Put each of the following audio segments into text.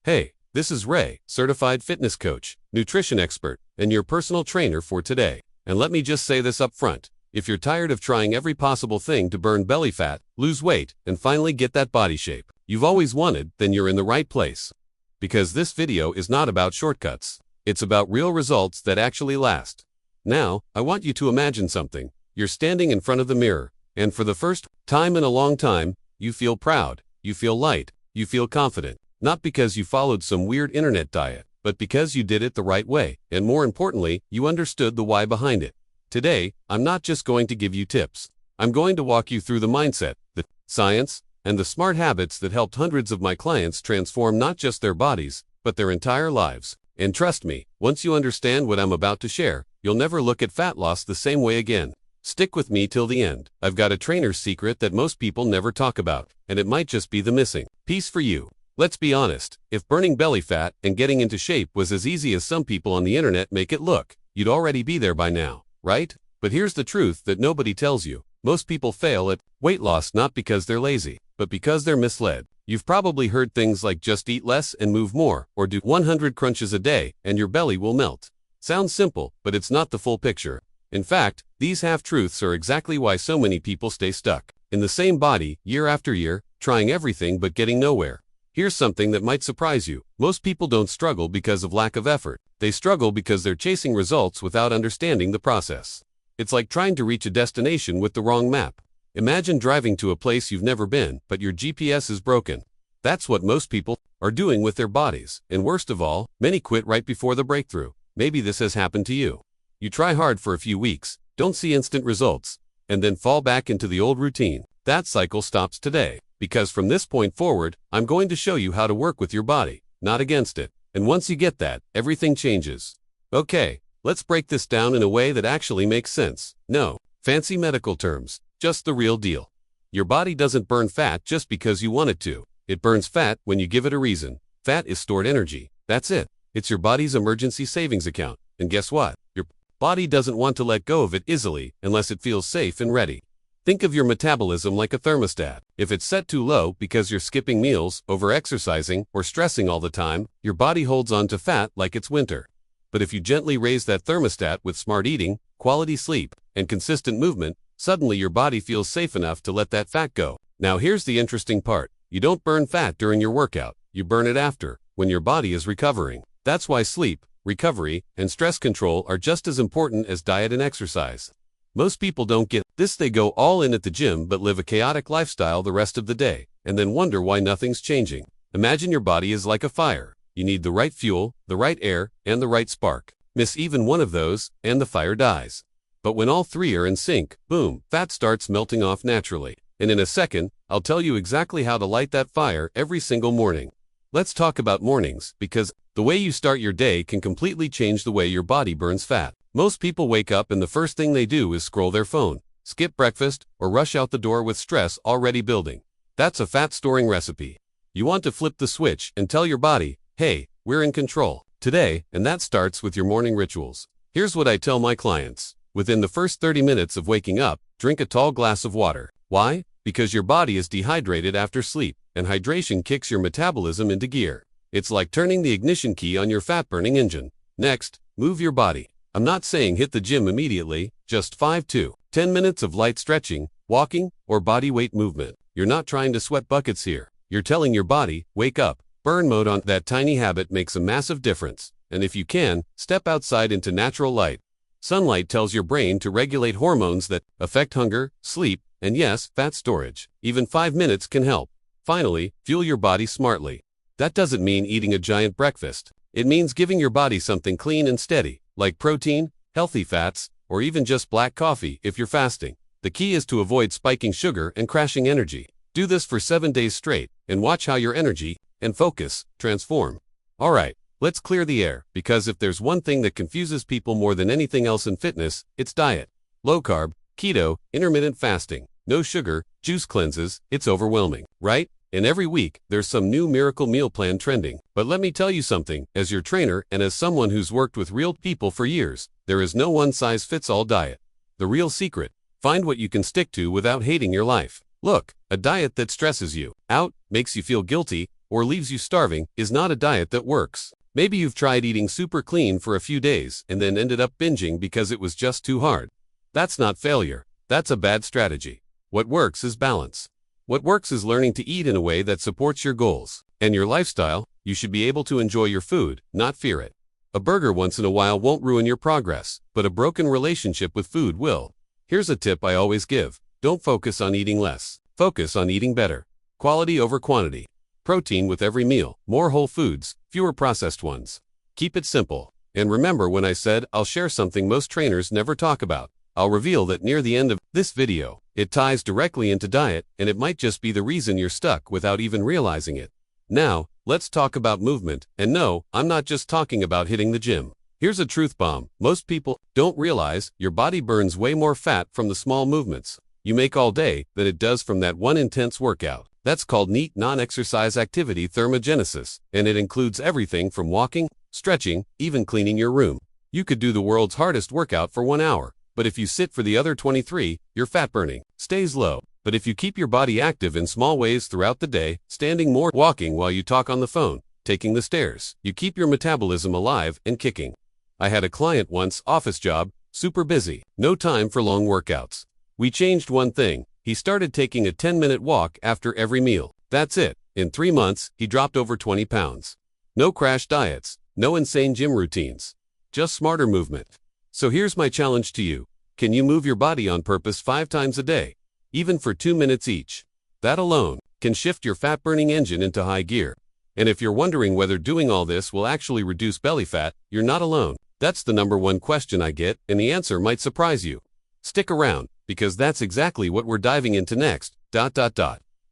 Hey, this is Ray, certified fitness coach, nutrition expert, and your personal trainer for today. And let me just say this up front. If you're tired of trying every possible thing to burn belly fat, lose weight, and finally get that body shape you've always wanted, then you're in the right place. Because this video is not about shortcuts. It's about real results that actually last. Now, I want you to imagine something. You're standing in front of the mirror, and for the first time in a long time, you feel proud, you feel light, you feel confident. Not because you followed some weird internet diet, but because you did it the right way, and more importantly, you understood the why behind it. Today, I'm not just going to give you tips. I'm going to walk you through the mindset, the science, and the smart habits that helped hundreds of my clients transform not just their bodies, but their entire lives. And trust me, once you understand what I'm about to share, you'll never look at fat loss the same way again. Stick with me till the end. I've got a trainer's secret that most people never talk about, and it might just be the missing piece for you. Let's be honest, if burning belly fat and getting into shape was as easy as some people on the internet make it look, you'd already be there by now, right? But here's the truth that nobody tells you. Most people fail at weight loss not because they're lazy, but because they're misled. You've probably heard things like just eat less and move more, or do 100 crunches a day and your belly will melt. Sounds simple, but it's not the full picture. In fact, these half-truths are exactly why so many people stay stuck in the same body, year after year, trying everything but getting nowhere. Here's something that might surprise you. Most people don't struggle because of lack of effort. They struggle because they're chasing results without understanding the process. It's like trying to reach a destination with the wrong map. Imagine driving to a place you've never been, but your GPS is broken. That's what most people are doing with their bodies. And worst of all, many quit right before the breakthrough. Maybe this has happened to you. You try hard for a few weeks, don't see instant results, and then fall back into the old routine. That cycle stops today. Because from this point forward, I'm going to show you how to work with your body, not against it. And once you get that, everything changes. Okay, let's break this down in a way that actually makes sense. No fancy medical terms, just the real deal. Your body doesn't burn fat just because you want it to. It burns fat when you give it a reason. Fat is stored energy. That's it. It's your body's emergency savings account. And guess what? Your body doesn't want to let go of it easily unless it feels safe and ready. Think of your metabolism like a thermostat. If it's set too low because you're skipping meals, over-exercising, or stressing all the time, your body holds on to fat like it's winter. But if you gently raise that thermostat with smart eating, quality sleep, and consistent movement, suddenly your body feels safe enough to let that fat go. Now here's the interesting part. You don't burn fat during your workout. You burn it after, when your body is recovering. That's why sleep, recovery, and stress control are just as important as diet and exercise. Most people don't get this. They go all in at the gym but live a chaotic lifestyle the rest of the day, and then wonder why nothing's changing. Imagine your body is like a fire. You need the right fuel, the right air, and the right spark. Miss even one of those, and the fire dies. But when all three are in sync, boom, fat starts melting off naturally. And in a second, I'll tell you exactly how to light that fire every single morning. Let's talk about mornings, because the way you start your day can completely change the way your body burns fat. Most people wake up and the first thing they do is scroll their phone, skip breakfast, or rush out the door with stress already building. That's a fat-storing recipe. You want to flip the switch and tell your body, hey, we're in control today, and that starts with your morning rituals. Here's what I tell my clients. Within the first 30 minutes of waking up, drink a tall glass of water. Why? Because your body is dehydrated after sleep, and hydration kicks your metabolism into gear. It's like turning the ignition key on your fat-burning engine. Next, move your body. I'm not saying hit the gym immediately, just 5 to 10 minutes of light stretching, walking, or body weight movement. You're not trying to sweat buckets here. You're telling your body, wake up. Burn mode on. That tiny habit makes a massive difference. And if you can, step outside into natural light. Sunlight tells your brain to regulate hormones that affect hunger, sleep, and yes, fat storage. Even 5 minutes can help. Finally, fuel your body smartly. That doesn't mean eating a giant breakfast. It means giving your body something clean and steady, like protein, healthy fats, or even just black coffee if you're fasting. The key is to avoid spiking sugar and crashing energy. Do this for 7 days straight, and watch how your energy and focus transform. Alright, let's clear the air, because if there's one thing that confuses people more than anything else in fitness, it's diet. Low carb, keto, intermittent fasting, no sugar, juice cleanses, it's overwhelming, right? And every week, there's some new miracle meal plan trending. But let me tell you something, as your trainer and as someone who's worked with real people for years, there is no one-size-fits-all diet. The real secret, find what you can stick to without hating your life. Look, a diet that stresses you out, makes you feel guilty, or leaves you starving is not a diet that works. Maybe you've tried eating super clean for a few days and then ended up binging because it was just too hard. That's not failure. That's a bad strategy. What works is balance. What works is learning to eat in a way that supports your goals and your lifestyle. You should be able to enjoy your food, not fear it. A burger once in a while won't ruin your progress, but a broken relationship with food will. Here's a tip I always give. Don't focus on eating less. Focus on eating better. Quality over quantity. Protein with every meal. More whole foods, fewer processed ones. Keep it simple. And remember when I said I'll share something most trainers never talk about. I'll reveal that near the end of this video. It ties directly into diet, and it might just be the reason you're stuck without even realizing it. Now, let's talk about movement, and no, I'm not just talking about hitting the gym. Here's a truth bomb. Most people don't realize your body burns way more fat from the small movements you make all day than it does from that one intense workout. That's called neat non-exercise activity thermogenesis, and it includes everything from walking, stretching, even cleaning your room. You could do the world's hardest workout for 1 hour, but if you sit for the other 23, your fat burning stays low. But if you keep your body active in small ways throughout the day, standing more, walking while you talk on the phone, taking the stairs, you keep your metabolism alive and kicking. I had a client once, office job, super busy, no time for long workouts. We changed one thing. He started taking a 10-minute walk after every meal. That's it. In 3 months, he dropped over 20 pounds. No crash diets, no insane gym routines. Just smarter movement. So here's my challenge to you. Can you move your body on purpose 5 times a day? Even for 2 minutes each. That alone can shift your fat-burning engine into high gear. And if you're wondering whether doing all this will actually reduce belly fat, you're not alone. That's the #1 question I get, and the answer might surprise you. Stick around, because that's exactly what we're diving into next.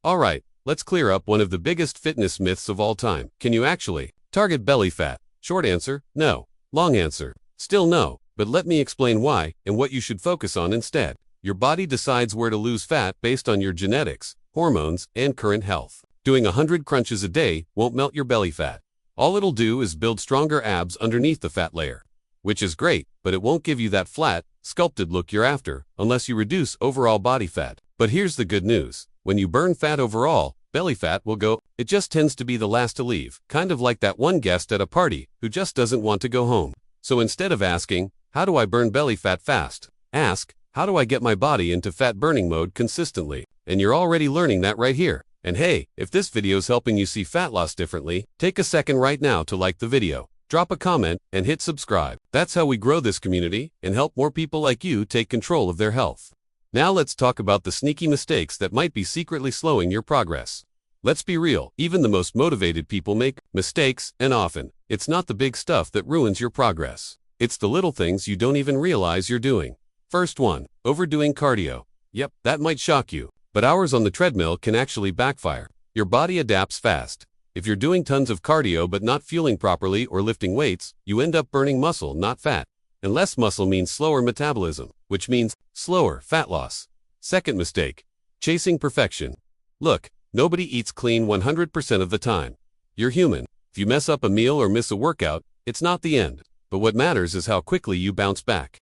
Alright, let's clear up one of the biggest fitness myths of all time. Can you actually target belly fat? Short answer, no. Long answer, still no. But let me explain why and what you should focus on instead. Your body decides where to lose fat based on your genetics, hormones, and current health. Doing 100 crunches a day won't melt your belly fat. All it'll do is build stronger abs underneath the fat layer. Which is great, but it won't give you that flat, sculpted look you're after, unless you reduce overall body fat. But here's the good news. When you burn fat overall, belly fat will go. It just tends to be the last to leave, kind of like that one guest at a party who just doesn't want to go home. So instead of asking, how do I burn belly fat fast? Ask, how do I get my body into fat burning mode consistently? And you're already learning that right here. And hey, if this video's helping you see fat loss differently, take a second right now to like the video, drop a comment, and hit subscribe. That's how we grow this community and help more people like you take control of their health. Now let's talk about the sneaky mistakes that might be secretly slowing your progress. Let's be real, even the most motivated people make mistakes, and often, it's not the big stuff that ruins your progress. It's the little things you don't even realize you're doing. First one, overdoing cardio. Yep, that might shock you, but hours on the treadmill can actually backfire. Your body adapts fast. If you're doing tons of cardio but not fueling properly or lifting weights, you end up burning muscle, not fat. And less muscle means slower metabolism, which means slower fat loss. Second mistake, chasing perfection. Look, nobody eats clean 100% of the time. You're human. If you mess up a meal or miss a workout, it's not the end. But what matters is how quickly you bounce back.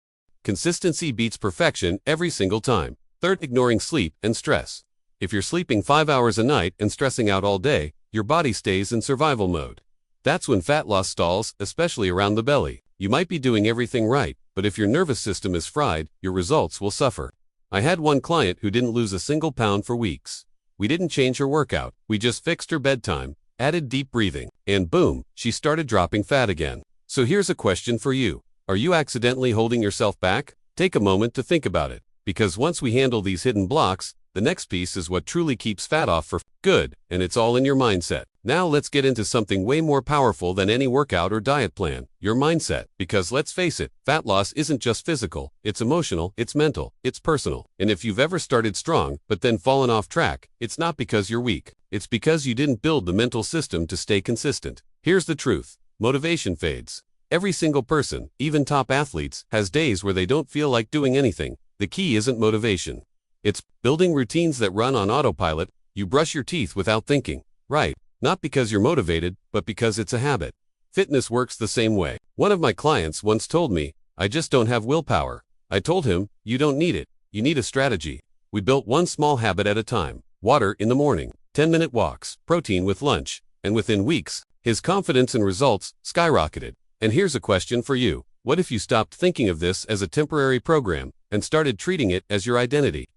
Consistency beats perfection every single time. Third, ignoring sleep and stress. If you're sleeping 5 hours a night and stressing out all day, your body stays in survival mode. That's when fat loss stalls, especially around the belly. You might be doing everything right, but if your nervous system is fried, your results will suffer. I had one client who didn't lose a single pound for weeks. We didn't change her workout, we just fixed her bedtime, added deep breathing, and boom, she started dropping fat again. So here's a question for you. Are you accidentally holding yourself back? Take a moment to think about it, because once we handle these hidden blocks, the next piece is what truly keeps fat off for good, and it's all in your mindset. Now let's get into something way more powerful than any workout or diet plan, your mindset. Because let's face it, fat loss isn't just physical, it's emotional, it's mental, it's personal. And if you've ever started strong, but then fallen off track, it's not because you're weak. It's because you didn't build the mental system to stay consistent. Here's the truth. Motivation fades. Every single person, even top athletes, has days where they don't feel like doing anything. The key isn't motivation. It's building routines that run on autopilot. You brush your teeth without thinking. Right. Not because you're motivated, but because it's a habit. Fitness works the same way. One of my clients once told me, I just don't have willpower. I told him, you don't need it. You need a strategy. We built one small habit at a time. Water in the morning, 10-minute walks, protein with lunch, and within weeks, his confidence and results skyrocketed. And here's a question for you. What if you stopped thinking of this as a temporary program and started treating it as your identity?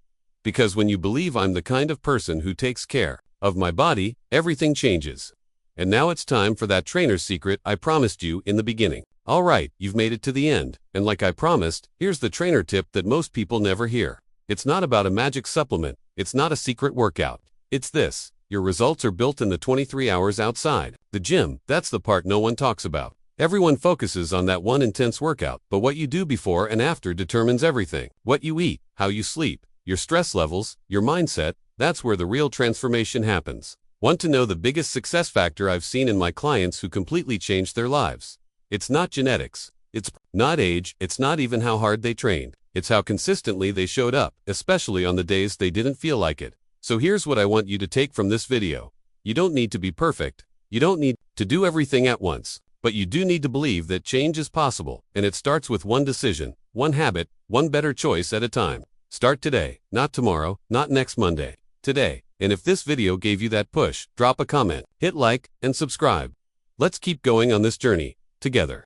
Because when you believe I'm the kind of person who takes care of my body, everything changes. And now it's time for that trainer's secret I promised you in the beginning. All right, you've made it to the end. And like I promised, here's the trainer tip that most people never hear. It's not about a magic supplement. It's not a secret workout. It's this. Your results are built in the 23 hours outside the gym. That's the part no one talks about. Everyone focuses on that one intense workout, but what you do before and after determines everything. What you eat, how you sleep, your stress levels, your mindset, that's where the real transformation happens. Want to know the biggest success factor I've seen in my clients who completely changed their lives? It's not genetics. It's not age. It's not even how hard they trained. It's how consistently they showed up, especially on the days they didn't feel like it. So here's what I want you to take from this video. You don't need to be perfect. You don't need to do everything at once. But you do need to believe that change is possible, and it starts with one decision, one habit, one better choice at a time. Start today, not tomorrow, not next Monday. Today. And if this video gave you that push, drop a comment, hit like, and subscribe. Let's keep going on this journey together.